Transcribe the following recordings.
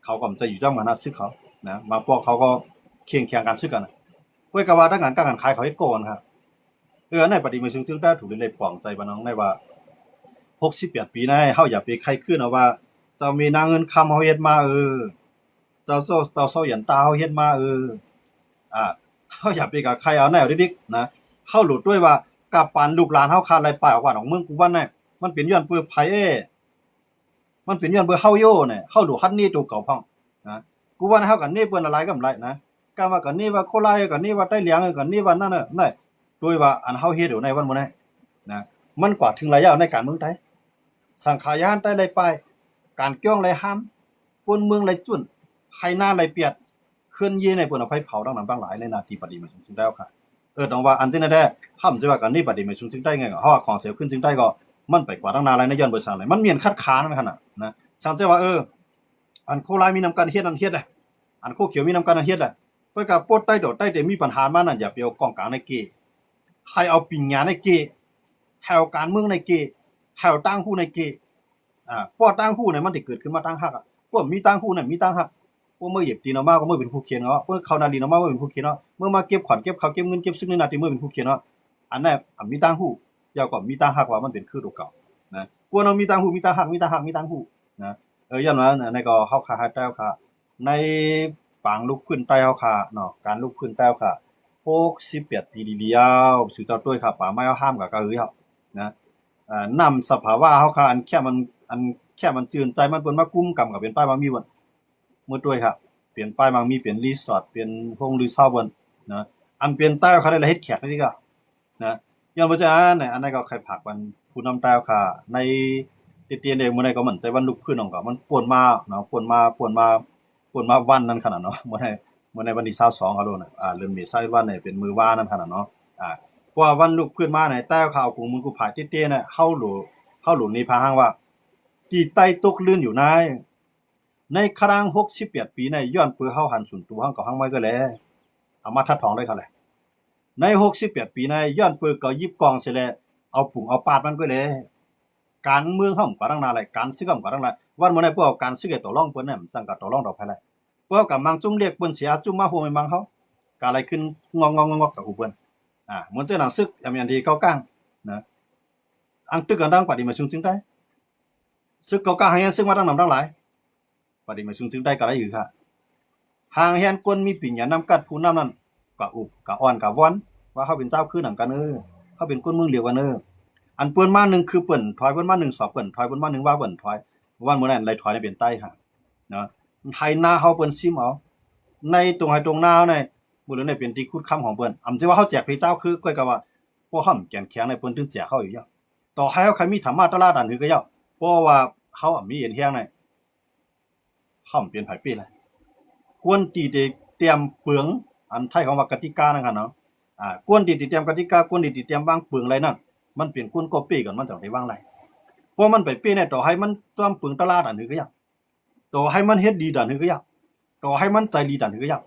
เขาก็จะอยู่จ้องมาหน้าซึกเขานะมาพวกเขาก็เคียงกันซึกกันเว้ยก็ว่าตั้งงานกางขายเขาให้โกนครับในปฏิมาซึ่งได้ถูกเลยปลองใจบ่น้องได้ว่า68ปีนะเฮาอย่าไปใครขึ้นเอาว่าเจ้ามีนางเงินคำเฮาเฮ็ดมาเจ้าเซาหยันตาเฮาเฮ็ดมาเฮาอย่าไปกับใครเอาแนวดิกนะเฮาหลุดด้วยว่ากับปานลูกหลานเฮาคาดไรป่าว่าของเมืองกูว่าน่ะมันเป็นย้อนเปื้อไผมันเป็นย้อนเปื้อเฮาโยเนี่ยเฮาดูคันนี้ตัวเก่าพ่องนะกูว่าเฮากันนี่เปิ้นอะไรก็ไรนะกะว่ากันนี่ว่าโคราชกันนี่ว่าใต้เหลียงกันนี่ว่านั่นน่ะนั่นด้วยว่าอันเฮาเฮ็ดอยู่ในวันมื้อนี้นะมันกว่าถึงระยะในการเมืองไทยสังขายานใต้ไรป้ายการเกี้ยงไรห้ามปนเมืองไรจุ่นไห้หน้าไรเปียดเคลื่อนยี่ในเปิ้นเอาไผเผาดังนั้นบางหลายในนาทีปฏิมาจึงได้ค่ะต้องว่าอันที่นั่นได้ห้ามจะว่ากันนี่ปฏิมาจึงได้ไงก็เฮาของเสียขึ้นจึงได้ก็มันไปกว่าตั้งนานอะไรในย้อนบ่ซั่นเลยมันมีอันคัดค้านมันขนาดนะสังเกตว่าอันโคราชมีนำการเฮ็ดอันเฮ็ดได้อันโคเขียวมีนำการอันเฮ็ดได้เพิ่นก็ปดใต้โดดใต้แต่มีปัญหามานั่นอย่าไปเอากองกลางในเกใครเอาปิญญาในเกแถวการเมืองในเกแถวตั้งผู้ในเกพวกตั้งผู้เนี่ยมันสิเกิดขึ้นมาตั้งฮักพวกมีตั้งผู้เนี่ยมีตั้งฮักพวกเมื่อเหยียบตีนออกมาก็เมื่อเป็นผู้เขียนเนาะพวกเขานาดีนออกมาเมื่อเป็นผู้เขียนเนาะเมื่อมาเก็บขวัญเก็บเขาเก็บเงินเก็บซึ่งในนาทีเมื่อเป็นผู้เขียนเนาะอันนั้นมีตั้งผู้ยาวกว่ามีตั้งฮักว่ามันเป็นคือตัวเก่านะพวกเรามีตั้งผู้มีตั้งฮักมีตั้งฮักมีตั้งผู้นะย้อนว่าในก็เฮาคาให้แต้วค่ะในปางลุกขึ้นใต้เฮาค่ะเนาะการลุกขึ้นแต้วค่ะ68ปีเดียวสุเจ้าต้วยค่ะป่าไม้เฮาห้ามกับกะหือเฮานะนำสภาวะเฮาค่ะอันแค่มันจืนใจมันเปิ้นมากุมกำกับเป็นป้ายบางมีบ่เมื่อด้วยครับเปลี่ยนป้ายบางมีเปลี่ยนรีสอร์ทเปลี่ยนโรงรีสอร์ทบ่นะอันเปลี่ยนใต้เขาได้เฮ็ดแขกนี่ก็นะย้อนบ่จะอันนั้นก็ใครผลักมันผู้นำใต้ค่ะในเตียนเองมื้อใดก็มั่นใจวันลุกขึ้นของก็มันป่วนมาเนาะป่วนมาวันนั้นขนาดเนาะมื้อในวันที่22ก็โลน่ะเริ่มเมษายนวันนี้เป็นมื้อว่านั้นขนาดเนาะเพราะว่าวันลุกขึ้นมาเนี่ยใต้ข่าวกูมึงกูผายเตี้ยๆน่ะเฮาหลุนี่พาหังว่าที่ใต้ตกลื่นอยู่ในครั้ง68ปีในย้อนเปื้อเฮาหันสุนตัวหังก็หังไว้ก็แลเอามาทัดทองได้เขาแหละใน68ปีในย้อนเปื้อก็ยิบกองเสียแล้วเอาปุ่งเอาปาดมันก็แลการเมืองเฮาก็ดังนาหลายการซึกก็ดังหลายวันมื้อนี้พวกการซึกต่อรองเปิ้นน่ะสั่งก็ต่อรองดอกไผหลายพวกกับมังจุ้มเรียกเปิ้นเสียจุ้มมาโหมมังเฮาก็อะไรขึ้นงอกกับอูเปิ้นเหมือนเจ้าหนังซึกอย่างที่เก้ากลางนะอังตึกกันดังปฏิมาซึ่งได้ซึกเก้ากลางให้ซึกมาดังนำดังหลายปฏิมาซึ่งได้ก็ได้อยู่ค่ะหางแฮนกวนมีปิ่นหยานำกัดผู้นำนั้นก็อุบก็อ่อนก็วอนว่าเฮาเป็นเจ้าคือหนังกันเฮาเป็นคนเมืองเดียวกันอันเปิ้นมา1คือเปิ้นถอยเปิ้นมา1สอบเปิ้นถอยเปิ้นมา1ว่าเปิ้นถอยวันมื้อนั้นไหลถอยในเป็นใต้ค่ะเนาะไทยนาเฮาเปิ้นซิมเอาในตรงให้ตรงนาในบ่รู้ในเป็นที่คุดค้ำของเปิ้นอำสิว่าเฮาแจกพระเจ้าคือก้อยก็ว่าพวกเฮาแก่นแข็งในเปิ้นถึงแจกเฮาอยู่ต่อให้เฮาใครมีธรรมะตะลาดันคือก็เพราะว่าเฮามีเห็นแฮงในเฮาเปลี่ยนไผเป้แหละควรที่จะเตรียมเปลืองอันไทยของว่ากติกานั่นค่ะเนาะควรที่จะเตรียมกติกาควรที่จะเตรียมวางเปลืองอะไรนั่นมันเป็นคนก็เป้ก่อนมันจังได้วางไรเพราะมันไปเป้เนี่ยต่อให้มันจ้อมเปลืองตะลาดันคือก็ต่อให้มันเฮ็ดดีดันคือก็ต่อให้มันใจดีดันคือก็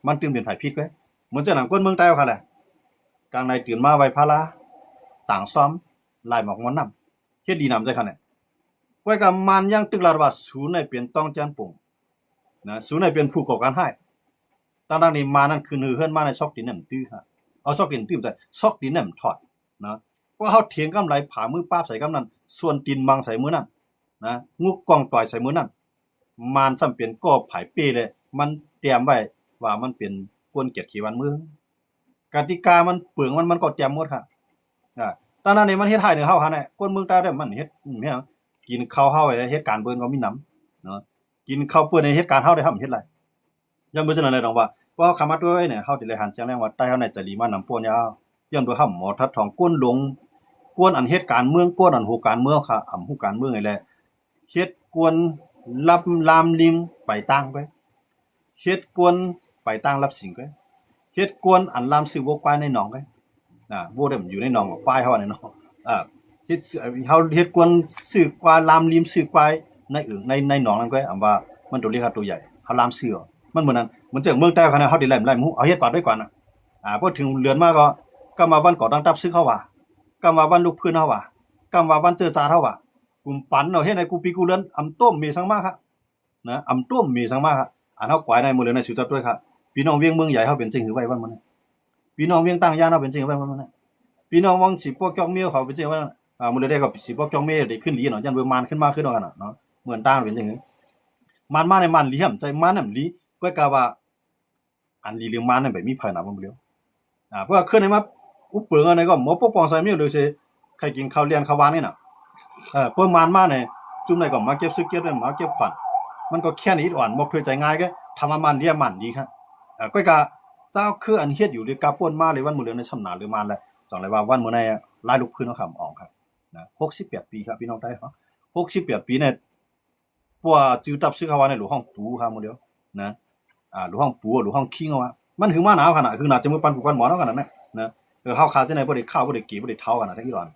มันตื่นเป็นไผผิดไว้เหมือนเจ้าหนังก้นเมืองใต้ค่ะแหละกลางในตื่นมาไว้พาราต่างซ้อมลายหมอกมันนำเฮ็ดดีนำใจค่ะเนี่ยไว้กับมันยังตึกลาว่าศูนย์ในเปลี่ยนต้องจันปุ่งนะศูนย์ในเป็นผู้ก่อการให้ตั้งนี้มานั่นคือเฮือนมาในซอกดินน้ำตื้อค่ะเอาซอกดินตื้อแต่ซอกดินน้ำถอดนะเพราะเฮาเถียงกำไรผามือป้าบใส่กำนั้นส่วนตีนมังใส่มือนั่นนะงูกองต่อยใส่มือนั่นมันจำเป็นก็ผายเป้เลยมันเตรียมไว้ว่ามันเป็นกวนเกียรติขี้วันเมืองกติกามันเปลืองมันก็เตรียมหมดค่ะตอนนั้นนี่มันเฮ็ดให้เฮาค่ะเนี่ยกวนเมืองใต้มันเฮ็ดแม่กินข้าวเฮาไอ้เฮ็ดการเบิ่นก็มีน้ำเนาะกินข้าวเปิ้นในเฮ็ดการเฮาได้ทำเฮ็ดไรย้อนบ่ซั่นได้ดอกว่าเพราะคำว่าด้วยเนี่ยเฮาสิเลยหันเสียงแรงว่าใต้เฮาในจะลีมานำป่วนยาวย้อนบ่ทำหมอทัดทองก้นหลงกวนอันเฮ็ดการเมืองกวนอันโหการเมืองค่ะฮู้การเมืองนี่แหละเฮ็ดกวนรับลามลิมไปตั้งไปเฮ็ดกวนไปตั้งรับสิ่งไปเฮ็ดกวนอันลามซื้อวกควายในหนองไปบ่ได้มันอยู่ในหนองป้ายเฮาในหนองเฮ็ดเฮาเฮ็ดกวนซื้อควายลามลิมซื้อควายในอึ่งในหนองนั่นก็ว่ามันตัวเล็กตัวใหญ่เฮาลามซื้อมันเหมือนนั้นเหมือนเจ้าเมืองใต้คั่นเฮาได้ไล่ฮู้เอาเฮ็ดกวาดไว้ก่อนน่ะพอถึงเดือนมาก็มาวันก่อตั้งตับซื้อเขาว่าก็มาวันลุกพื้นเฮาว่าก็มาวันเจอจาเฮาว่ากุมปันเนาะเฮ็ดให้กูปีกูเรือนต้มมีสังมาครับ นะอำต้วมมีสังมาอันเฮากวายในมือเลยในสุจัดด้วยครับพี่น้องเวียงเมืองใหญ่เฮาเป็นจริงหือไว้วันมันพี่น้องเวียงตั้งย่านเฮาเป็นจริงไว้วันมันพี่น้องวังสิปอกจอกเมียวเขาเป็นจริงว่ามือเลยได้ก็สิปอกจอกเมียวได้ขึ้นลีเนาะยันเบิ่งมันขึ้นมาขึ้นกันเนาะเหมือนตั้งเป็นจริงมันมาในมันลีหั่มใจมันน่ะลีก็กะว่าอันลีเรื่องมันน่ะแบบมีไผน่ะบ่เลียวเพราะว่าขึ้นให้มาอุปเปิงอันไหนก็หมอปกป้องใส่เมียวเลยสิใครกินข้าวเลี้ยงข้าวหวานนี่น่ะเปิ้นมันมาเนี่ยจุ่มไหนก็มาเก็บซึกเก็บได้มาเก็บขวัญมันก็แค่นี้อ่อนบ่เคยใจง่ายแกทำมันเรียมันดีครับก็กะเจ้าคืออันเฮ็ดอยู่ด้วยกะป่นมาเลยวันมื้อเรือนในชำนาญหรือมันแหละจังได๋ว่าวันมื้อในลายลุกขึ้นเนาะครับออกครับนะ68ปีครับพี่น้องไทยครับ68ปีเนี่ยปัวจือตับซึกเขาว่าในหลวงห้องปูครับมื้อเดียวนะหลวงห้องปูหลวงห้องคิงเอาว่ามันถึงมาหนาวขนาดคือน่าจะมือปันผูกปันหมอนเนาะขนาดนั้นนะเฮาขาจังได๋บ่ได้ข้าวบ่ได้กี่บ่ได้เท้ากันน่ะทั้งอีหลอน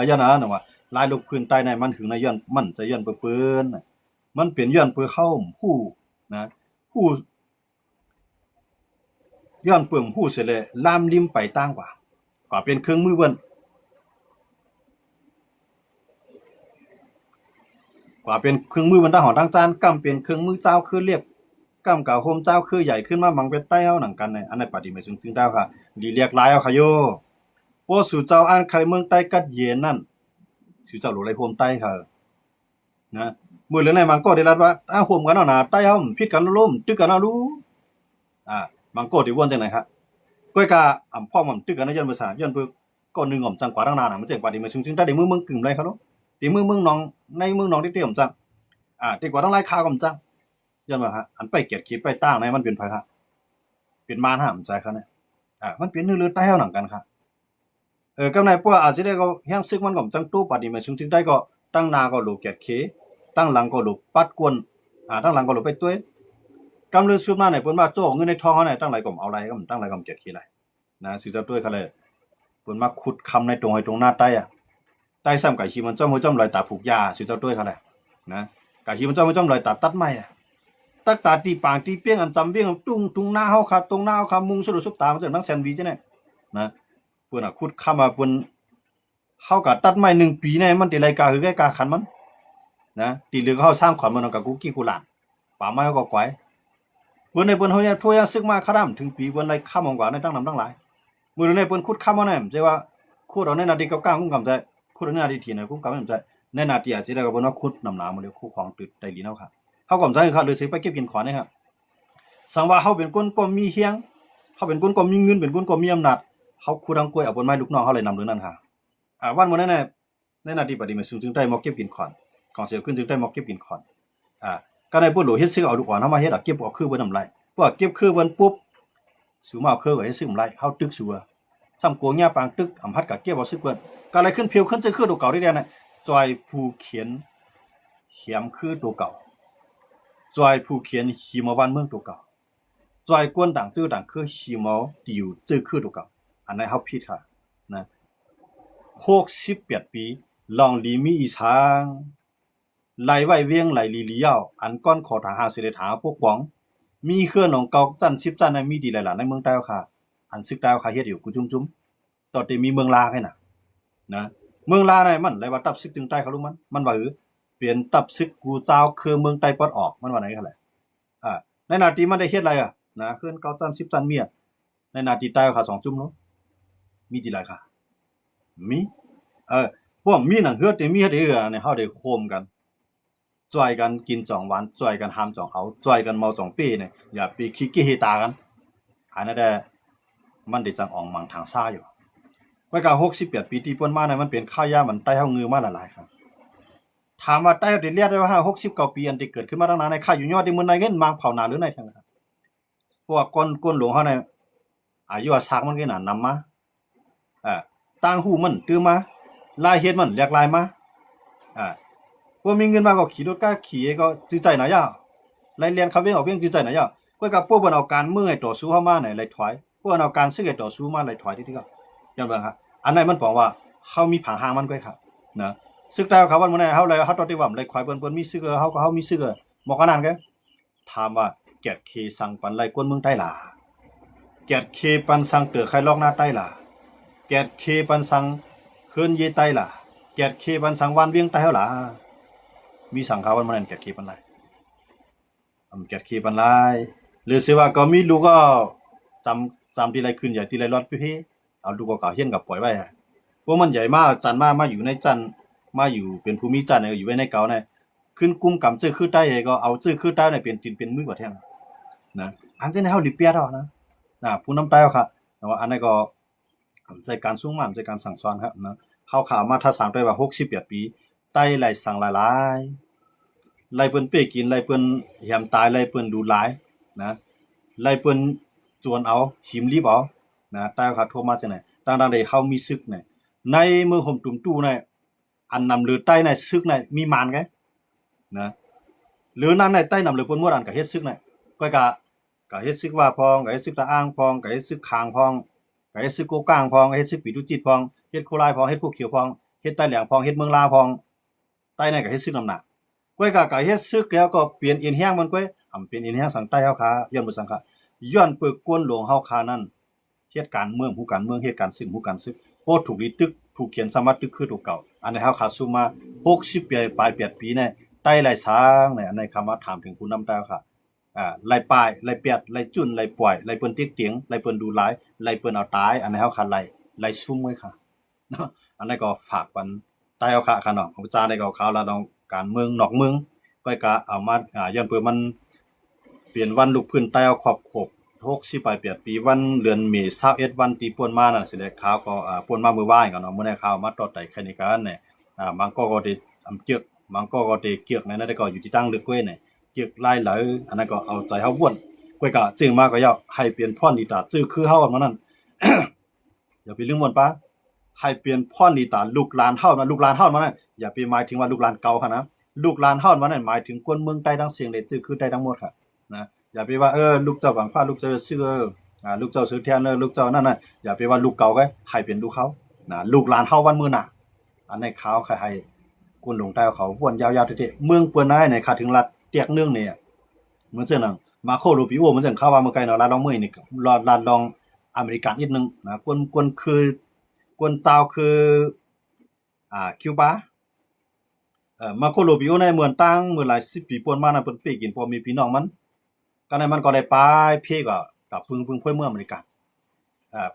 ย้อนนะว่าลายลุกขึ้นใต้ในมันถึงในย้อนมันจะย้อนเปิ้นมันเป็นย้อนเปิ้เข้าผู้นะผู้ย้อนเปิ่มผู้เสร็จเลยลามริมไปตั้งกว่าเป็นเครื่องมือเบิ่นกว่าเป็นเครื่องมือบรรดาหอตั้งจานกำเป็นเครื่องมือเจ้าคือเรียบกำกับโฮมเจ้าคือใหญ่ขึ้นมาบังเป็นใต้เฮาหนังกันในอันในปฏิเมจึงดาวค่ะดีเรียกหลายเอาค่ะโยโปสู่เจ้าอันใครเมืองใต้กัดเย็นนั่นสู่เจ้าหลวงไรโฮมใต้ค่ะนะมื้อเหลือในมังก็ได้รัดว่าโฮมกันเนาะนะใต้เฮาผิดกันล้มตึกกันเอารู้มังโกที่วนจังไหนครับก้อยกาพ่อมันตึกกันย้อนภาษาย้อนเพิ่นก็นึงจังกว่าตั้งนานน่ะมันจังปฏิเมจึงได้มือเมืองกึ่มไรครับเนาะตีมือเมืองน้องในเมืองน้องที่เตี้ยมจังดีกว่าต้องไล่ข่าวกับจังย้อนว่าฮะอันไปเกียรติคิดไปตั้งในมันเป็นไผครับเป็นมารห้ามใจเขาเนี่ยมันเป็นเนื้อเลือดใต้เฮาหนังกันครับกำไรพวกอาจสิได้ก็แฮงซึกมันก็จังตู้ปฏิเมจึงได้ก็ตั้งนาก็ลูกเกียรติเคตั้งหลังก็ลูกปัดกวนตั้งหลังก็ลูกไปต้วยกำลือซุบมาไหนเปิ้นว่าโจ้เงินในทองเฮาไหนตั้งไหลก็เอาไหลก็ตั้งไหลก็เกียรติเคไหลนะสิจะต้วยเขาเลยเปิ้นมาขุดคำในตรงให้ตรงหน้าใต้ใต้ซ้ำไก่ชีมันจ้อมหัวจ้อมลอยตาผูกยาสิเจ้าด้วยเขาแหละนะไก่ชีมันจ้อมหัวจ้อมลอยตาตัดไม้ตักตาตีปางตีเปี้ยงอันจำเวียงตุ้งหน้าเฮาครับตรงหน้าเฮาครับมุงสะดุดซุบตามันจะนั่งแซนด์วิชเนี่ยนะเปิ้นขุดคำมาเปิ้นเฮาก็ตัดไม้1ปีเนี่ยมันติไรกาคือกาขันมันนะตีเหลือเฮาสร้างขวัญมันกับกุกี้กุหลานป่าไม้เฮาก็ก้อยเปิ้นในเปิ้นเฮาเนี่ยทั่วซึกมาคร่ำถึงปีเปิ้นไรค่ำกว่าในตั้งนำตั้งหลายมื้อในเปิ้นขุดคำมาเนี่ยใช่ว่าขุดเอาในนาที9คุ้มกำใจขุดในนาทีที่ไหนคุ้มกำใจในนาทีอาจสิได้ก็เปิ้นว่าขุดนำหนามาเลยคู่ของตึดได้ดีเนาะครับเฮาก็ใจครับหรือสิไปเก็บกินขอนนะครับสังว่าเฮาเป็นคนก็มีเฮียงเฮาเป็นคนก็มีเงินเป็นคนก็มีอำนาจเฮาขุดดังกล้วยเอาบนไม้ลูกน้องเฮาเลยนำเรื่องนั้นค่ะวันมื้อนั้นน่ะในนาทีปฏิมาจึงได้มาเก็บกินขอนของเสียขึ้นจึงได้มาเก็บกินขอนก็ได้บ่หลูเฮ็ดซื้อเอาลูกอ่อนเฮามาเฮ็ดเก็บเอาคือบ่นำไรพวกเก็บคือเพิ่นปุ๊บสูมาเอาคือก็เฮ็ดซื้อไรเฮาตึกสัวซ้ำโกงยาปางตึกอำพัดก็เก็บเอาซึกเพิ่นก็เลยขึ้นเพียวขึ้นจะคือตัวเก่าได้แน่จอยผู้เขียนเขียมคือตัวเก่าจอยผู้เขียนหิมวันเมืองตัวเก่าจอยกวนต่างจื้อต่างคือหิมติวจื้อคือตัวเก่าอันนั้นเฮาผิดค่ะนะ68ปีลองลีมีอีสางไหลไว้เวียงไหลลีลียาวอันก้อนขอทหารสิได้ถาพวกป๋องมีเครื่องของเก่าจัน10จันมีดีหลายๆในเมืองใต้ค่ะอันซึกใต้ค่ะเฮ็ดอยู่กูจุ้มๆตอนที่มีเมืองลาให้น่ะนะเมืองลาเนี่ยมันไรว่าตับซึกจึงใต้เขารู้มันว่าเปลี่ยนตับซึกกูเจ้าคือเมืองใต้ปอดออกมันว่าไหนกันแหละในนาทีมันได้เฮ็ดอะไรนะเคลื่อนเก้าจัน10จันเมียในนาทีใต้ค่ะ2จุ่มเนาะมีดีหลายค่ะมีพวกมีหนังเฮือดมีเฮ็ดเนี่ยเฮาได้โคมกันจ่อยกันกินจ่องหวานจ่อยกันหามจ่องเอาจ่อยกันเมาจ่องปี้เนี่ยอย่าไปขี้เกียจตากันอันนั้นได้มันได้จังอองมังทางซ่าอยู่ไว้กะ68ปีที่เปิ้นมาเนี่ยมันเป็นข้าวยามันใต้เฮางือมาหลายๆครับถามว่าใต้ได้เรียกได้ว่า69ปีอันที่เกิดขึ้นมาตั้งนานในข้าอยู่ยอดที่มื้อใดเงินมางเผาหน้าหรือไหนทั้งครับพวกก้นหลวงเฮาเนี่ยอายุซักมันก็น่ะนำมาต่างหูมันตื้อมาลายเฮ็ดมันเรียกลายมาบ่มีเงินมาก็ขี่รถกะขี่ก็จื้อใจน่ะย่าไล่เรียนเขาเวียงเอาเวียงจื้อใจน่ะย่าก็กับพวกเพิ่นเอาการเมืองให้ต่อสู้เฮามาเนี่ยไล่ถอยพวกเอาการศึกให้ต่อสู้มาไล่ถอยที่ก็อย่างว่าครับอันนั้นมันบอกว่าเฮามีผางหางมันก้อยครับนะซึกแต่เขาว่ามื้อนั้นเฮาเลยเฮาตอที่ว่าไล่ควายเปิ้นมีซึกเฮาก็เฮามีซึกบ่ขนาดแกถามว่าแกดเคสังปันไล่กวนเมืองใต้ล่ะแกดเคปันสังเตอไคลอกหน้าใต้ล่ะแกดเคปันสังเฮือนเยใต้ล่ะแกดเคปันสังวันเวียงใต้เฮาล่ะมีสังขารวันมื้อนั้นแกดเคปันไล่ เก็ดขี้ปันลายหรือสิว่าก็มีลูกก็จำที่ไรขึ้นใหญ่ที่ไรรอดพี่เอาลูกก็เก่าเฮียนกับปล่อยไว้ฮะพวกมันใหญ่มากจันมาอยู่ในจันมาอยู่เป็นภูมิจันเนี่ยอยู่ไว้ในเก่าเนี่ยขึ้นกุ้มกำจื้อคือใต้ก็เอาจื้อคือใต้เนี่ยเป็นตินเป็นมือกว่าแท่งนะอันเจนเฮาลิเปียดนะผู้นำใต้ค่ะแต่ว่าอันนี้ก็ใจการสู้มันใจการสั่งสอนครับนะเฮาข่าวมาถ้าสั่งได้ว่า68ปีใต้ไหลสั่งหลายๆไล่เปิ้นเป้กินไล่เปิ้นแหมตายไล่เปิ้นดูหลายนะไล่เปิ้นจวนเอาหิมรีบเอานะใต้ค่ะโทรมาจังไหนต่างๆได้เฮามีซึกเนี่ยในมือห่มตุ่มตู้เนี่ยอันนำเรือใต้ในซึกเนี่ยมีมานไงนะหรือนั้นในใต้นำเรือปนมวดอันกับเฮ็ดซึกเนี่ยก็เฮ็ดซึกว่าพองก็เฮ็ดซึกตะอ้างพองก็เฮ็ดซึกคางพองก็เฮ็ดซึกโกก้างพองเฮ็ดซึกปีตุจิตพองเฮ็ดโคลายพองเฮ็ดโคเขียวพองเฮ็ดใต้แหลงพองเฮ็ดเมืองลาพองใต้ในก็เฮ็ดซึกนำหนักก้อยก็เฮ็ดซึกแล้วก็เปลี่ยนเอียนแห้งมันก้อยเปลี่ยนเอียนแห้งสังใต้เฮาคาย้อนบ่สังคาย้อนเปิกกวนหลวงเฮาคานั้นเฮ็ดการเมืองผู้การเมืองเฮ็ดการศึกผู้การศึกโพดถูกลิตึกถูกเขียนสมัติตึกคือถูกเก่าอันนี้เฮาขาซุมา60ปีปลาย8ปีเนี่ยใต้ไหลสางเนี่ยอันนี้คำว่าถามถึงผู้นำใต้ค่ะไหลปลายไหลเปียดไหลจุ่นไหลปล่อยไหลเปิ้นติ๊กเตียงไหลเปิ้นดูหลายไหลเปิ้นเอาตายอันนี้เฮาค่ะไหลซุ่มไว้ค่ะอันนี้ก็ฝากปันใต้เฮาค่ะเนาะอาจารย์ได้ก็ข่าวละน้องการเมืองนอกเมืองก็เอามาย้อนเพื่อมันเปลี่ยนวันลูกพื้นใต้เอาครอบครบ60ปลาย8ปีวันเดือนเมษายน21วันที่ป่วนมานั่นสิได้ข่าวก็ป่วนมามื้อวานก็เนาะมื้อนี้ข่าวมาต่อไต่แค่นี้กันเนี่ยบางก็ได้เจือกบางก็ได้เกียกนั่นได้ก็อยู่ที่ตั้งลึกก้วยเนี่ยเกียกลายเหลาอันนั้นก็เอาใจเฮาว่นก้วยก็จึงมาก็อยากให้เปลี่ยนพรดีตาจื้อคือเฮามันนั่น อย่าไปลืมม่วนปะให้เปลี่ยนพรดีตาลูกหลานเฮานะลูกหลานเฮามันนั่นอย่าไปหมายถึงว่าลูกหลานเก่าค่ะนะลูกหลานเฮามันนั่นหมายถึงคนเมืองใต้ทั้งเสียงได้จื้อคือได้ทั้งหมดค่ะนะอย่าไปว่าลูกเจ้าบางพาลูกเจ้าชื่อลูกเจ้าซื้อแทนลูกเจ้านั่นน่ะอย่าไปว่าลูกเก่าก็ให้เป็นลูกเขานะลูกหลานเฮาวันมื้อน่ะอันในข่าวใครให้กุนหลงใต้เขาว่นยาวๆเท่ๆเมืองเปิ้นนายในขาถึงรัฐเตียกเนื่องเนี่ยเหมือนเช่นนั้นมาโครูปิโอเหมือนเช่นข่าวว่าเมื่อไกลเนาะลาดลองมื้อนี่ลาดลองอเมริกันนิดนึงนะกวนคือกวนเจ้าคือคิวบามาโครูปิโอในเมืองตั้งเมื่อหลาย10ปีป่วนมาน่ะเปิ้นเป้กินพอมีพี่น้องมันก็ในมันก็ได้ไปเพ่กับพึ่งเพื่อเมืองอเมริกัน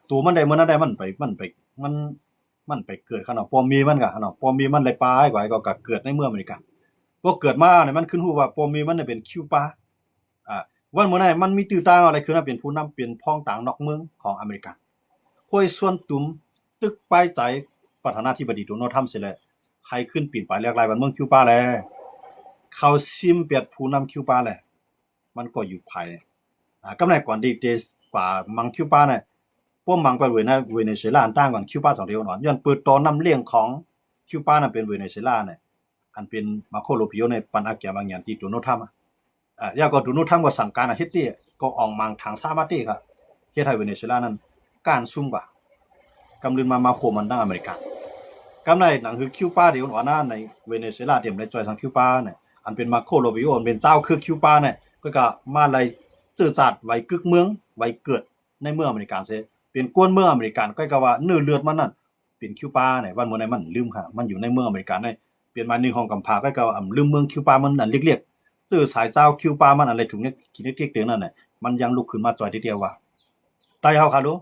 ตัวมันได้เมื่อนั้นได้มันไปเกิดขนาดปอมีมันก็ขนาดปอมีมันได้ปลายกว่าก็เกิดในเมืองอเมริกันพวกเกิดมาเนี่ยมันขึ้นฮู้ว่าปอมีมันเป็นคิวบาวันมื้อนั้นมันมีตื้อต่างอะไรคือน่ะเป็นผู้นำเป็นพ้องต่างนอกเมืองของอเมริกันค่อยส่วนตุ่มตึกปลายใจประธานาธิบดีโดนัลด์ทรัมป์สิแหละให้ขึ้นปีนปลายแรกๆวันเมืองคิวบาแลเขาซิมเปียดผู้นำคิวบาแหละมันก็อยู่ภายกำไรก่อนดีเดสกว่ามังคิวบาเนี่ยพวกมังไปเวเนซุเอลาต่างก่อนคิวบา2เดียวหนอนย้อนเปิดตอนนำเลี้ยงของคิวบาน่ะเป็นเวเนซุเอลาเนี่ยอันเป็นมาโคโลปิโอในปันอาเกียบางอย่างที่โดนัลด์ทรัมป์ยาก็โดนัลด์ทรัมป์ก็สั่งการเฮ็ดดิก็ออกมังทางซามาติครับเฮ็ดให้เวเนซุเอลานั้นการซุ่มกว่ากำลืนมาโคมันดังอเมริกันกำไรหนังคือคิวบาเดียวหนอนในเวเนซุเอลาเตรียมได้จอยสังคิวบาเนี่ยอันเป็นมาโคโลปิโอเป็นเจ้าคือคิวบาเนี่ยก็มาไล่จื้อจัดไว้กึกเมืองไว้เกิดในเมืองอเมริกันเสียเป็นกวนเมืองอเมริกันก็ว่าเนื้อเลือดมันนั่นเป็นคิวบาเนี่ยวันมื้อนั้นมันลืมค่ะมันอยู่ในเมืองอเมริกันเนี่ยเปลี่ยนมา1ของกำพาก็ว่าลืมเมืองคิวบามันอันเล็กๆจื้อสายเจ้าคิวบามันอะไรถุงนี้กินเล็กๆเตือนนั่นน่ะมันยังลุกขึ้นมาจ่อยทีเดียวว่าใต้เฮาค่ะดู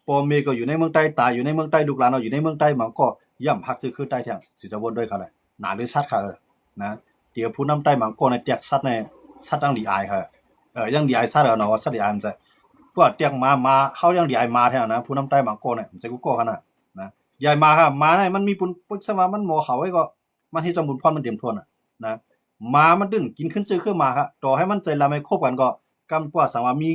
ปอเมก็อยู่ในเมืองใต้ตายอยู่ในเมืองใต้ลูกหลานเราอยู่ในเมืองใต้มันก็ย่ำฮักจื้อคือใต้แท้สิจะวนด้วยค่ะหนาหรือชัดค่ะนะเดี๋ยวผู้นำใต้มันก็ในแตกชัดในชัดตั้งดีอายค่ะยังดีอายซะแล้วเนาะสัดดีอายมันจะพวกเตียงมาเฮายังดีอายมาแท้นะผู้นำใต้บางโกเนี่ยมันจะกูโก้คั่นน่ะนะยายมาครับมาเนี่ยมันมีปุ่นปึ๊กซะว่ามันหมอเขาไว้ก็มันเฮ็ดจำบุญพรมันเตรียมทวนน่ะนะมามันดึ้นกินขึ้นจื้อคือมาครับต่อให้มันใจละไม่ครบกันก็กำว่าสังว่ามี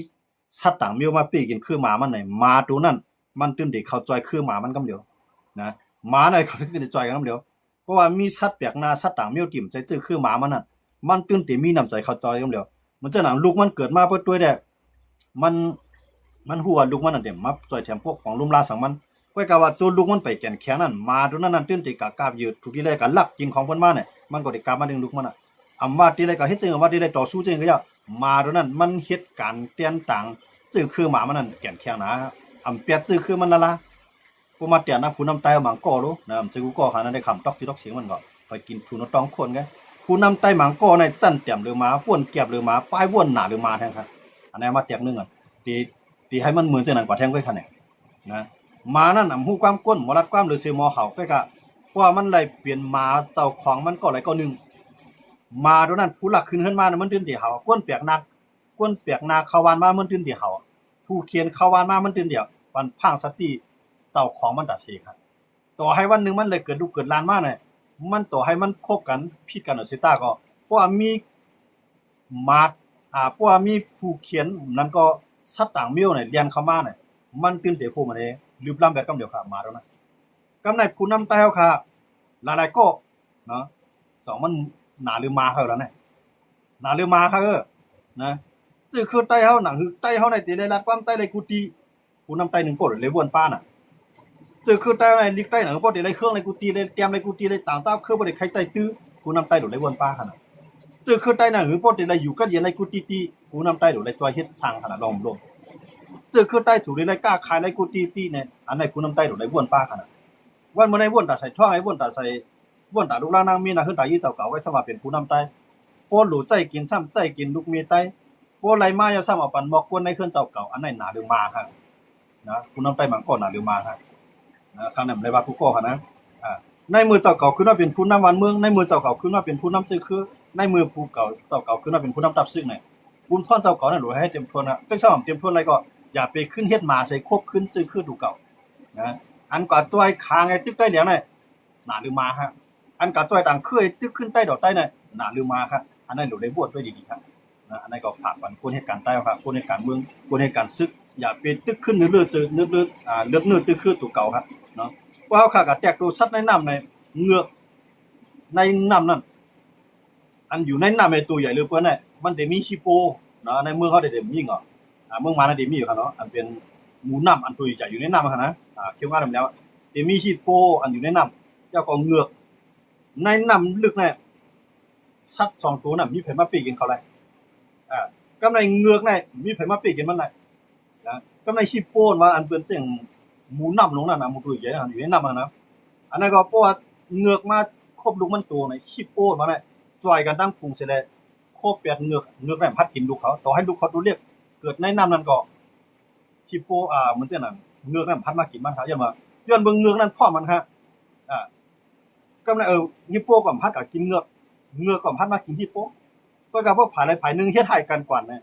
สัตว์ต่างมีมาปี้กินคือหมามันไหนมาตัวนั้นมันตื่นได้เข้าจอยคือหมามันกำเดียวนะหมาเนี่ยเขาถึงได้จอยกันกำเดียวเพราะว่ามีสัตว์แปลกหน้าสัตว์ต่างมีติ่มใจจื้อคือหมามันน่ะมันตื่นได้มีน้ำใจเข้าจอยกำเดียวมันจะหนังลูกมันเกิดมาเพื่อตัวได้มันหัวลูกมันนั่นเต็มมาจ่อยแถมพวกของลุ่มลาสังมันก้อยกะว่าโจลูกมันไปแก่นแข็งนั่นมาตัวนั้นตื่นติกะกาบยืดทุกที่เลยก็ลักกินของเพิ่นมาเนี่ยมันก็ได้กาบมาดึงลูกมันน่ะอำว่าที่เลยก็เฮ็ดจังว่าที่เลยต่อสู้จังก็อย่ามาตัวนั้นมันเฮ็ดการเตียนต่างซื่อคือหมามันนั่นแก่นแข็งนะอำเปียดซื่อคือมันนั่นล่ะผู้มาเตียนนะผู้นำใต้มังกอรู้นะซื่อกูก็หานั้นได้คำตอกสิตอกเสียงมันก็ไปกินผู้นต้องคนไง ผู้นำใต้หมังก็ในจันเตี่ยมหรือมาฟ้วนเก็บหรือมาป้ายว่นหนาหรือมาแทงครับอันนี้มาเตียกนึงอ่ะตีให้มันเหมือนจังนั้นกว่าแทงไว้คั่นน่ะนะมานั่นน่ะฮู้ความก้นบ่รัดความหรือสิหมอเขาก็กะเพราะว่ามันเลยเปลี่ยนมาเจ้าของมันก็เลยก็นึงมาตัวนั้นผู้หลักขึ้นมาน่ะมันตื่นที่เฮาก้นเปียกนักก้นเปียกนาเข้าวานมามันตื่นที่เฮาผู้เขียนเข้าวานมามันตื่นเดียวปันพังสติเจ้าของมันตัดสิครับต่อให้วันนึงมันเลยเกิดลูกเกิดหลานมาเนี่ยมันต่อให้มันคบกันผิดกันสิตาก็เพราะว่ามีมาเพราะว่ามีผู้เขียนนั้นก็สัตว์ต่างเมียวเนี่ยเรียนเข้ามาเนี่ยมันตื่นเตะผู้มันเด้ลืมล้ำแบบกำเดียวครับมาแล้วนะกำในผู้นำใต้เฮาค่ะหลายๆก็เนาะสองมันหนาหรือมาเฮาแล้วเนี่ยหนาหรือมาค่ะนะซื่อคือใต้เฮาหนังคือใต้เฮาในติได้รัดความใต้เลยกุฏิผู้นำใต้1โปรดเลยวนป้าน่ะซื่อคือใต้ในลิกใต้หนังก็ได้เครื่องในกุฏิได้เตรียมในกุฏิได้ต่างๆคือบ่ได้ใครใต้ตื้อผู้นำใต้โดดเลยวนป้าคั่นน่ะซื่อคือใต้หนังคือบ่ได้อยู่กันอยู่ในกุฏิที่ผู้นำใต้โดดเลยตัวเฮ็ดสร้างคั่นน่ะลองลงซื่อคือใต้ถูกเลยกล้าขายในกุฏิที่เนี่ยอันไหนผู้นำใต้โดดเลยวนป้าคั่นน่ะวันบ่ได้วนตาใส่ท่องให้วนตาใส่วนตาลูกหลานนางมีน่ะคือตายี่เจ้าเก่าไว้สำหรับเป็นผู้นำใต้โพหลูใจกินซ้ำใจกินลูกมีใต้โพไหลมาอย่าซ้ำเอาปันบอกกวนในเครื่องเจ้าเก่าอันไหนหนาหรือมาครับนะผู้นำใต้มันก็หนาหรือมาครับนะครั้งนั้นเลยว่าผู้ก่อครับนะในมือเจ้าเก่าคือว่าเป็นผู้นำวันเมืองในมือเจ้าเก่าคือว่าเป็นผู้นำซื่อคือในมือผู้เก่าเจ้าเก่าคือว่าเป็นผู้นำตับซึ่งเนี่ยบุญพรเจ้าเก่านั่นหลวให้เต็มทนนะก็ชอบเต็มทนอะไรก็อย่าไปขึ้นเฮ็ดมาใส่คบขึ้นซื่อคือดูเก่านะอันกว่าจ้อยคางไอ้ตึกใต้เดี๋ยวเนี่ยหนาหรือมาครับอันกว่าจ้อยต่างเคยตึกขึ้นใต้ดอกใต้เนี่ยหนาหรือมาครับอันนั้นหลวได้บวชด้วยดีๆครับนะอันนั้นก็ฝากวันคนเหตุการณ์ใต้ครับคนเหตุการณ์เมืองคนเหตุการณ์ซึกอย่าไปตึกขึ้นเรื่อยๆเรื่อยๆเลือกเนื้อตึกคือตัวเก่าครับเนาะว่าเขาขากับแจกตัวชัดในน้ำในเงือกในน้ำนั่นอันอยู่ในน้ำในตัวใหญ่เลยเพื่อนเนี่ยมันจะมีชิโปเนาะในเมืองเขาได้ยิ่งอ่ะเมืองมานะเดมีอยู่ครับเนาะอันเป็นหมูน้ำอันตัวใหญ่อยู่ในน้ำครับนะเกี่ยวกับอะไรแล้วเดมีชิโปอันอยู่ในน้ำเจ้าก็เงือกในน้ำลึกเนี่ยชัด2ตัวน่ะมีไผมาปีกินเขาเลยกำไรเงือกเนี่ยมีไผมาปีกินมันเลยนะกำไรชิโปว่าอันเป็นเสียงหมูน้ำลงนั่นนะหมูตัวใหญ่อยู่ในน้ำนะอันนั้นก็เพราะว่าเงือกมาครบลูกมันตัวในชิโปมาเนี่ยจอยกันตั้งพุงเสร็จแล้วครบ8เงือกได้พัดกินลูกเขาต่อให้ลูกเขาตัวเรียกเกิดในน้ำนั้นก็ชิโปเหมือนเช่นนั้นเงือกนั้นพัดมากินมันครับอย่างว่าย้อนเบิ่งเงือกนั้นพ่อมันครับกำไรฮิปโปก็พัดกับกินเงือกก็พัดมากินฮิปโปก็กับพวกผาใดผานึงเฮ็ดให้กันกว่าเนี่ย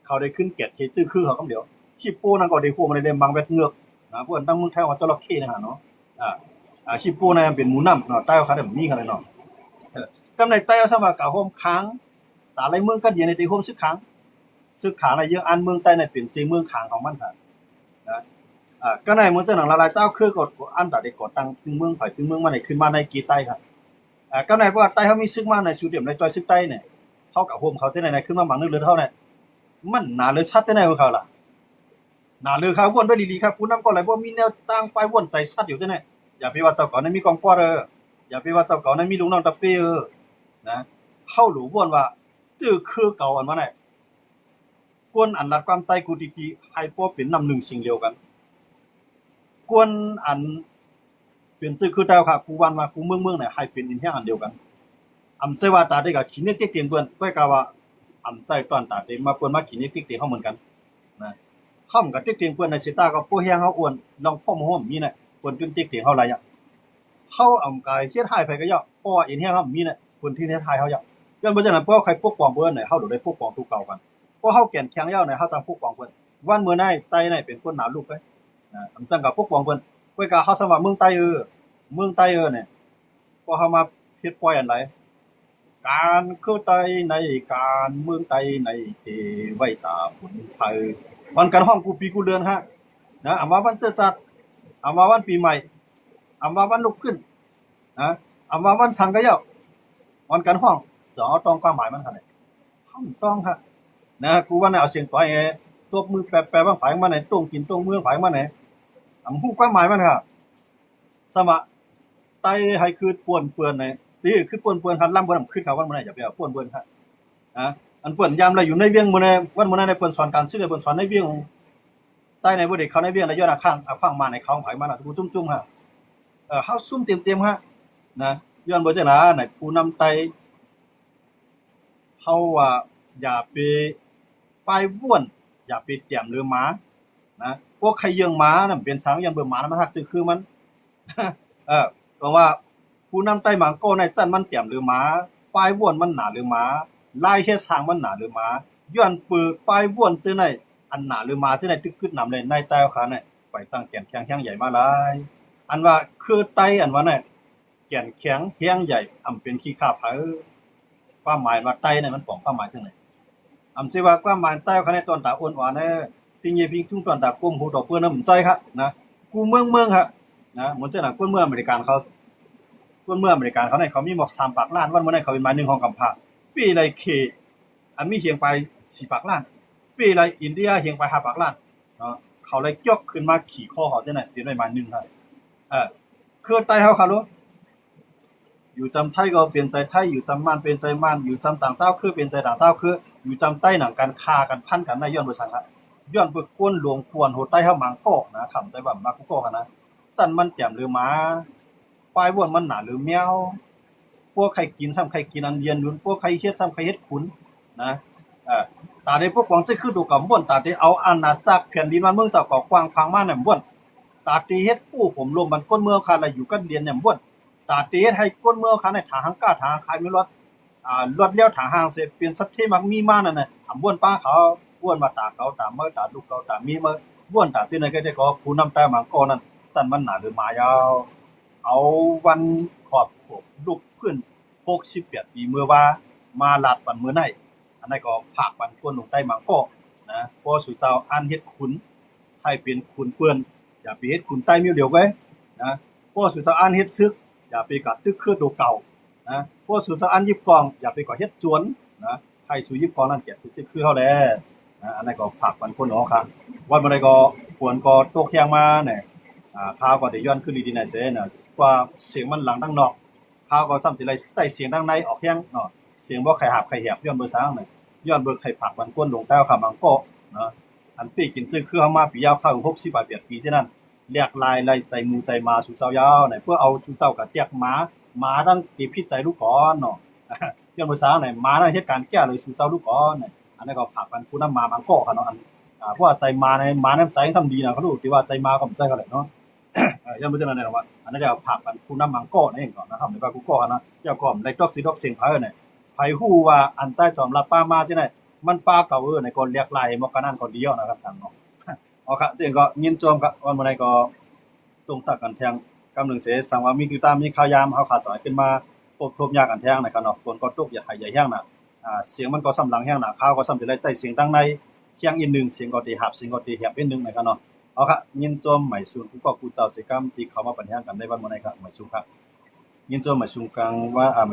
เขาได้ขึ้นเกียรติชื่อคือเขาก็เดี๋ยวฮิปโปนั่นก็ได้พวกมันได้บางแบบเงือกนะพวกตั้งมึงแท้ว่าจระเข้นะฮะเนาะฮิปโปนั่นเป็นหมูน้ำเนาะใต้เขาได้มีกันเลยเนาะกำไรใต้เอาสมากับโฮมค้างตาไรเมืองก็เดียในตีโฮมซึกค้างในเยอะอันเมืองใต้ในเป็นจริงเมืองค้างของมันครับนะก็ในเมืองเจ้าหนังละลายเต้าคือกดอันตาได้กดตั้งจึงเมืองไผ่จึงเมืองมาในขึ้นมาในกีใต้ครับก็ในเพราะว่าใต้เขามีซึกมาในชูเดียมในจอยซึกใต้เนี่ยเท่ากับโฮมเขาจะในขึ้นมาบางนึกหรือเท่าเนี่ยมันหนาเลยชัดจะในของเขาล่ะหนาเลยครับวนด้วยดีๆครับผู้นำก็หลายบ่มีแนวตั้งไปวนใจชัดอยู่จังได๋อย่าไปว่าเจ้าเก่านั้นมีกองกว่าอย่าไปว่าเจ้าเก่านั้นมีลุงน้องตะเป้นะเฮารู้วนว่าจื้อคือเก่าอันว่าไหนกวนอันรัดความใต้กูดีๆให้พอเป็นนำหนึ่งสิ่งเดียวกันกวนอันเป็นจื้อคือเจ้าค่ะกูวันว่ากูเมืองเนี่ยให้เป็นอินแท้อันเดียวกันอำใจว่าตาได้ก็ขี้เน็กเตียงเปิ้นก็กะว่าอำใจตอนตาได้มาเปิ้นมาขี้เน็กเตียงเฮาเหมือนกันนะค่ำกับเตียงเปิ้นในสิตาก็โปแฮงเฮาอ้วนลองพ่อมโหมมีน่ะเปิ้นจนเตียงเฮาหลายอ่ะเฮาอำกายเฮ็ดให้ไผก็ยอเพราะว่าอินแท้เฮามีน่ะเปิ้นที่เฮ็ดให้เฮาอยากย้อนบ่จังนั้นเพราะใครปกป้องเปิ้นเนี่ยเฮาได้ปกป้องตัวเก่ากันเพราะเฮาแก่นแข็งยาวเนี่ยเฮาต้องปกป้องเพิ่นวันมื้อไหนไตไหนเป็นคนหนาลูกไปอำจังก็ปกป้องเพิ่นไว้ก็เฮาสำว่าเมืองไตเนี่ยพอเฮามาเฮ็ดปล่อยอันใดการคือไตในการเมืองไตในเทไว้ตาผลไทยวันกันห้องกูปีกูเดือนฮะนะอำว่าวันเจอจัดอำว่าวันปีใหม่อำว่าวันลุกขึ้นนะอำว่าวันสังกะเหยาวันกันห้องจะเอาต้องความหมายมันคั่นน่ะต้องครับนะกูว่าน่ะเอาเสียงต่อยตบมือแปะๆบ้างไผมาไหนต้งกินต้งเมืองไผมาไหนอำฮู้ความหมายมันครับสมะไตให้คือป่วนเปื้อนไหนนี่คือป่วนเปื้อนคันลำบ่นำขึ้นเขาวันมื้อไหนอย่าไปเอาป่วนเปื้อนครับอันเปื้อนยามละอยู่ในเวียงมื้อไหนวันมื้อไหนได้เปิ้นสอนการซื้อเปิ้นสอนในเวียงใต้ในบ่ได้เข้าในเวียงแล้วย้อนข้างฟังมาในเขาไผมาน่ะกูจุ่มๆครับเฮาซุ่มเต็มๆครับนะย้อนบ่จังนะไหนผู้นำไต เฮาว่าอย่าไปป้ายว่วนอย่าไปเตรียมเรือม้านะพวกใครเยืองม้าน่ะเป็นสังยังเบิ่ม้ามันฮักคือมันเพราะว่าผู้นำใต้หมางโก้ในจันมันเตรียมเรือม้าป้ายว่วนมันหนาเรือม้าลายเฮ็ดสร้างมันหนาเรือม้าย้อนปือป้ายว่วนซื่อในอันหนาเรือม้าซื่อในตึกขึ้นนำเลยในใต้ขาเนี่ยไปตั้งแก่นแข็งใหญ่มาหลายอันว่าคือไต้อันว่าเนี่ยแก่นแข็งแข็งใหญ่อำเป็นขี้ข้าผาความหมายว่าไต้เนี่ยมันป้องความหมายจังได๋อำสิว่าความหมายใต้ขาเนี่ยตอนตาอ้วนหวานเนี่ยพิงเยพิงทุ่งตอนตาก้มหูดอกเปิ้นน่ะมันใจครับนะกูเมืองครับนะเหมือนจังนั้นคนเมืองอเมริกันเขาคนเมืองอเมริกันเขาเนี่ยเขามีหมอก3ปากล้านวันมื้อนั้นเขาเป็นหมาย1ของกำพร้าปีไรเคอันมีเฮียงไป4ปากล้านปีไรอินเดียเฮียงไป5ปากล้านเนาะเขาเลยยกขึ้นมาขี่คอเขาจังได๋เป็นได้หมาย1ครับคือใต้เฮาครับรู้อยู่จำไทยก็เป็นใจไทยอยู่จำม่านเป็นใจม่านอยู่จำต่างเต้าคือเป็นใจต่างเต้าคืออยู่จำใต้หนังกันฆ่ากันพันกันในย้อนบ่ซั่นครับย้อนเบิกก้นหลวงควรโหใต้เฮาหมางกอกนะคำใจว่ามากุกอกนะสั่นมันแจ่มหรือหมาปลายบ่วนมันหนาหรือแมวพวกใครกินซ้ำใครกินอันเดียนนู้นพวกใครเฮ็ดซ้ำใครเฮ็ดขุนนะตาได้พวกกวางจะคือดูกับบ่วนตาได้เอาอาณาจักรแผ่นดินมันเมืองเจ้าก็กว้างพังมาเนี่ยบ่วนตาตีเฮ็ดผู้ผมรวมมันก้นเมืองคันละอยู่กันเรียนเนี่ยบ่วนตาตีเฮ็ดให้ก้นเมืองคันในทางก้าทางขายมีรถรถเลี้ยวทางห้างเสเปลี่ยนสัตว์ที่มักมีมานั่นน่ะบ่วนป้าเขาบ่วนมาตาเขาตามเมื่อตาลูกเขาตามมีเมื่อบ่วนตาที่ไหนก็ได้ก็ผู้นำแต่มังกรนั่นสั่นมันหนาหรือหมายาวเอาวันขอบลูกขึ้น68ปีเมื่อว่ามาลาดวันเมื่อไหนอันนั้นก็ภาคบันควรลงใต้มังก็นะพอสุเจ้าอันเฮ็ดขุนให้เป็นขุนเปื้อนอย่าไปเฮ็ดขุนใต้มีเดียวไว้นะพอสุเจ้าอันเฮ็ดซึกอย่าไปกัดตึกคือตัวเก่านะพอสุเจ้าอันยิบกองอย่าไปก่อเฮ็ดจวนนะให้สุยิบกองนั่นเก็บคือเฮาแลนะอันนั้นก็ฝากบันควรเนาะครับวันมื้อใดก็ควรก็ตกแข่งมาเนี่ยข่าวก็ได้ย้อนขึ้นดีๆในเสน่ะว่าเสียงมันหลังดังนอกข่าวก็ซ้ำสิไลใต้เสียงดังในออกแฮงเนาะเสียงบ่ใครหาบใครแหบย้อนเบอร์3นี่ย้อนเบอร์ใครผักมันก้นลงใต้คำมังก็เนาะอันปีกินซื้อคือเฮามาปียาวเข้า60 ปีฉะนั้นเรียกลายไล่ใจมูใจมาสู่เจ้ายาวไหนเพื่อเอาสู่เจ้ากับเตียกหมาตั้งติพิษใจลูกก่อนเนาะย้อนเบอร์3นี่หมาได้เฮ็ดการแก้เลยสู่เจ้าลูกก่อนนี่อันนั้นก็ผักมันผู้นำมามังก็ค่ะเนาะเพราะว่าใจมาในมาน้ำใจทำดีนะเขาดูที่ว่าใจมาก็ใจกันเลยเนาะยังไม่ใช่นั่นแหละว่าอันนั้นจะผักกันผู้นำมังก็นั่นเองก่อนนะครับหรือว่ากูก็นะเจ้าก็ไล่ดอกสีดอกเสียงไผเนี่ยไผฮู้ว่าอันใต้จอมรับป้ามาที่ไหนมันป้าเก่าในก่อนเรียกลายมอกนั่นก่อนเดียวนะครับท่านเนาะเอาครับจริงก็ยินจมครับวันมื้อใดก็ตรงตักกันแทงกำลังเสสังว่ามีติดตามมีข่าวยามเฮาขาดสายขึ้นมาพบทบยากกันแทงนะครับเนาะฝนก็ตกอย่าให้ใหญ่แห้งน่ะเสียงมันก็สำหลังแห้งน่ะข่าวก็ซ้ำสิได้ใต้เสียงดังในเคียงอีกนึงเสียงก็ตีหับเสียงก็ตีแหบอีกนึงนะครับเนาะเอาครับยินจมหมายสูนผู้ก็ผู้เจ้าสิกรรมที่เข้ามาปัญหากันในวันมื้อนี้ครับหมายสูครับยินจมหมายสูกลางว่าหมาย